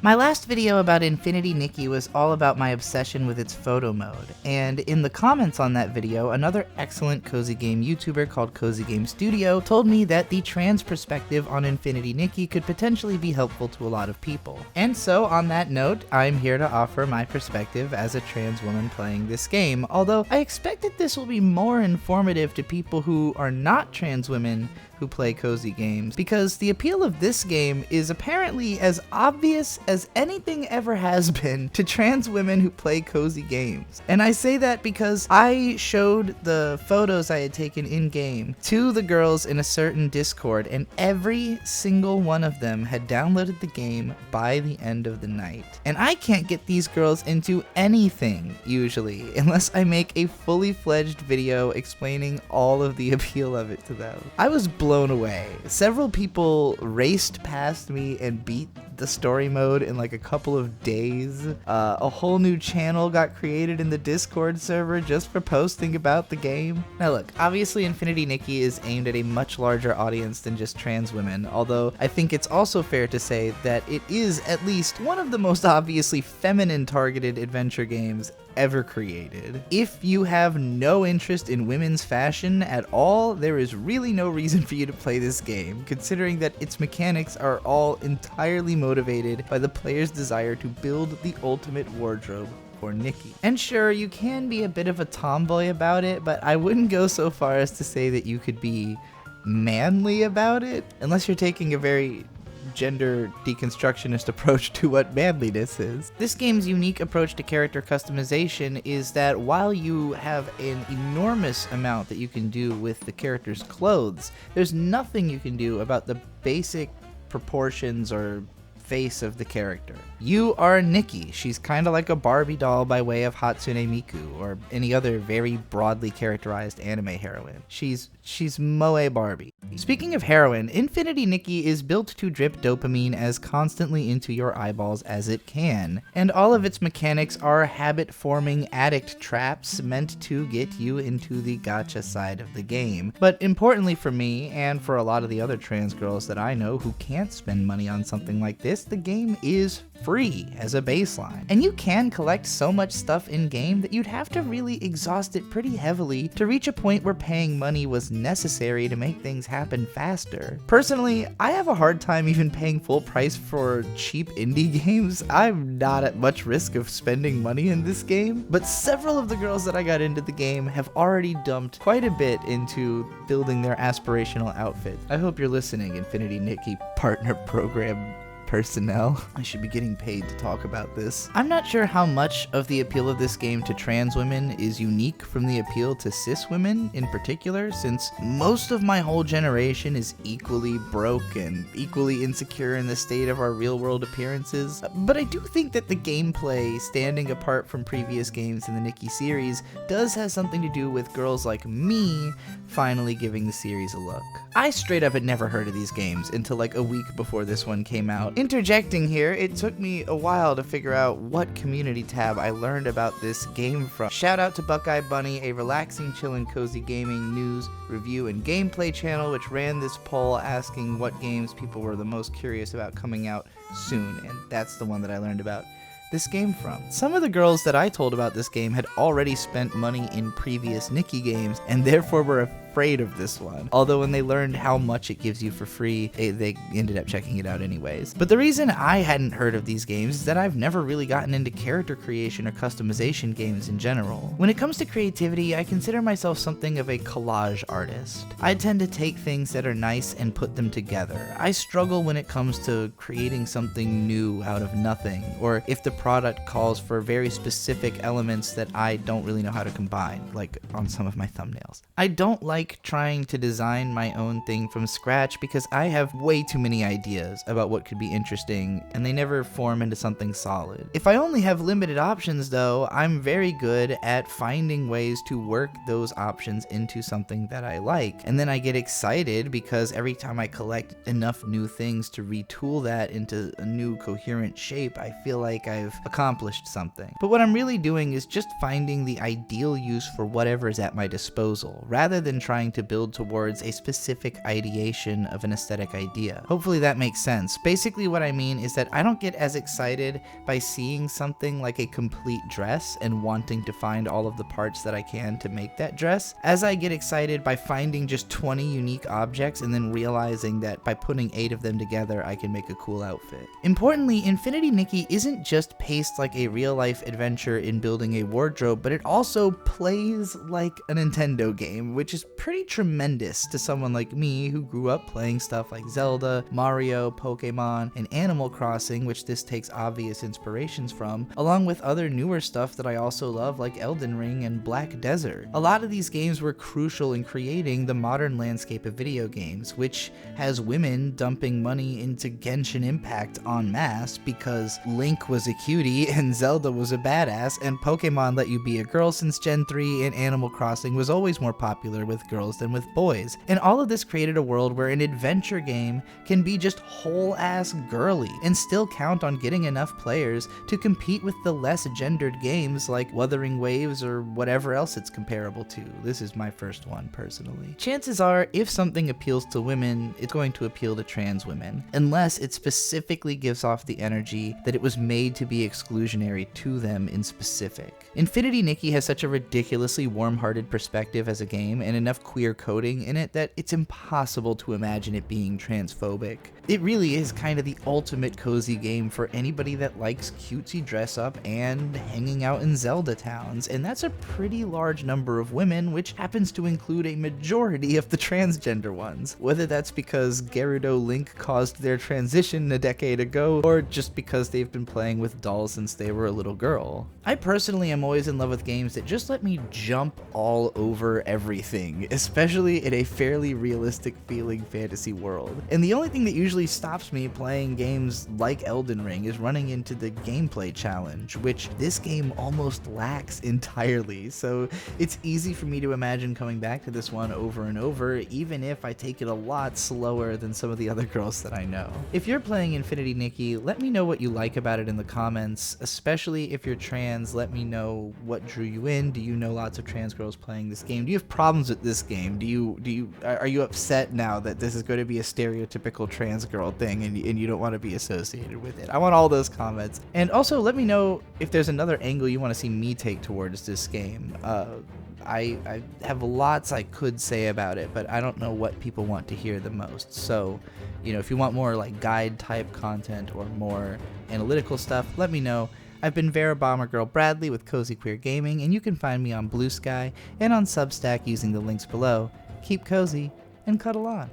My last video about Infinity Nikki was all about my obsession with its photo mode, and in the comments on that video, another excellent cozy game YouTuber called Cozy Game Studio told me that the trans perspective on Infinity Nikki could potentially be helpful to a lot of people. And so, on that note, I'm here to offer my perspective as a trans woman playing this game, although I expect that this will be more informative to people who are not trans women who play cozy games, because the appeal of this game is apparently as obvious as anything ever has been to trans women who play cozy games. And I say that because I showed the photos I had taken in-game to the girls in a certain Discord, and every single one of them had downloaded the game by the end of the night. And I can't get these girls into anything, usually, unless I make a fully fledged video explaining all of the appeal of it to them. I was blown away. Several people raced past me and beat the story mode in like a couple of days. A whole new channel got created in the Discord server just for posting about the game. Now look, obviously Infinity Nikki is aimed at a much larger audience than just trans women, although I think it's also fair to say that it is at least one of the most obviously feminine targeted adventure games ever created. If you have no interest in women's fashion at all, there is really no reason for you to play this game, considering that its mechanics are all entirely motivated by the player's desire to build the ultimate wardrobe for Nikki. And sure, you can be a bit of a tomboy about it, but I wouldn't go so far as to say that you could be manly about it, unless you're taking a very gender deconstructionist approach to what manliness is. This game's unique approach to character customization is that while you have an enormous amount that you can do with the character's clothes, there's nothing you can do about the basic proportions or face of the character. You are Nikki. She's kind of like a Barbie doll by way of Hatsune Miku or any other very broadly characterized anime heroine. She's Moe Barbie. Speaking of heroin, Infinity Nikki is built to drip dopamine as constantly into your eyeballs as it can, and all of its mechanics are habit-forming addict traps meant to get you into the gacha side of the game. But importantly for me, and for a lot of the other trans girls that I know who can't spend money on something like this, the game is free as a baseline. And you can collect so much stuff in-game that you'd have to really exhaust it pretty heavily to reach a point where paying money was necessary to make things happen faster. Personally, I have a hard time even paying full price for cheap indie games. I'm not at much risk of spending money in this game, but several of the girls that I got into the game have already dumped quite a bit into building their aspirational outfits. I hope you're listening, Infinity Nikki Partner Program personnel. I should be getting paid to talk about this. I'm not sure how much of the appeal of this game to trans women is unique from the appeal to cis women in particular, since most of my whole generation is equally broke and equally insecure in the state of our real-world appearances. But I do think that the gameplay, standing apart from previous games in the Nikki series, does have something to do with girls like me finally giving the series a look. I straight up had never heard of these games until like a week before this one came out. Interjecting here, it took me a while to figure out what community tab I learned about this game from. Shout out to Buckeye Bunny, a relaxing, chillin', cozy gaming news, review, and gameplay channel which ran this poll asking what games people were the most curious about coming out soon, and that's the one that I learned about this game from. Some of the girls that I told about this game had already spent money in previous Nikki games and therefore were afraid of this one. Although when they learned how much it gives you for free, they ended up checking it out anyways. But the reason I hadn't heard of these games is that I've never really gotten into character creation or customization games in general. When it comes to creativity, I consider myself something of a collage artist. I tend to take things that are nice and put them together. I struggle when it comes to creating something new out of nothing, or if the product calls for very specific elements that I don't really know how to combine, like on some of my thumbnails. I don't like trying to design my own thing from scratch because I have way too many ideas about what could be interesting and they never form into something solid. If I only have limited options though, I'm very good at finding ways to work those options into something that I like. And then I get excited because every time I collect enough new things to retool that into a new coherent shape, I feel like I've accomplished something. But what I'm really doing is just finding the ideal use for whatever is at my disposal, rather than trying trying to build towards a specific ideation of an aesthetic idea. Hopefully that makes sense. Basically what I mean is that I don't get as excited by seeing something like a complete dress and wanting to find all of the parts that I can to make that dress, as I get excited by finding just 20 unique objects and then realizing that by putting 8 of them together I can make a cool outfit. Importantly, Infinity Nikki isn't just paced like a real-life adventure in building a wardrobe, but it also plays like a Nintendo game, which is pretty tremendous to someone like me who grew up playing stuff like Zelda, Mario, Pokemon, and Animal Crossing, which this takes obvious inspirations from, along with other newer stuff that I also love like Elden Ring and Black Desert. A lot of these games were crucial in creating the modern landscape of video games, which has women dumping money into Genshin Impact en masse because Link was a cutie and Zelda was a badass, and Pokemon let you be a girl since Gen 3, and Animal Crossing was always more popular with girls than with boys. And all of this created a world where an adventure game can be just whole-ass girly and still count on getting enough players to compete with the less gendered games like Wuthering Waves or whatever else it's comparable to. This is my first one, personally. Chances are, if something appeals to women, it's going to appeal to trans women, unless it specifically gives off the energy that it was made to be exclusionary to them in specific. Infinity Nikki has such a ridiculously warm-hearted perspective as a game and enough queer coding in it that it's impossible to imagine it being transphobic. It really is kind of the ultimate cozy game for anybody that likes cutesy dress up and hanging out in Zelda towns, and that's a pretty large number of women, which happens to include a majority of the transgender ones. Whether that's because Gerudo Link caused their transition a decade ago, or just because they've been playing with dolls since they were a little girl. I personally am always in love with games that just let me jump all over everything, especially in a fairly realistic feeling fantasy world. And the only thing that usually stops me playing games like Elden Ring is running into the gameplay challenge, which this game almost lacks entirely, so it's easy for me to imagine coming back to this one over and over, even if I take it a lot slower than some of the other girls that I know. If you're playing Infinity Nikki, let me know what you like about it in the comments, especially if you're trans. Let me know what drew you in. Do you know lots of trans girls playing this game? Do you have problems with this game? Are you upset now that this is going to be a stereotypical trans girl thing and you don't want to be associated with it? I want all those comments. And also let me know if there's another angle you want to see me take towards this game. I have lots I could say about it, but I don't know what people want to hear the most. So, if you want more like guide type content or more analytical stuff, let me know. I've been Vera Bomber Girl Bradley with Cozy Queer Gaming, and you can find me on Blue Sky and on Substack using the links below. Keep cozy and cuddle on.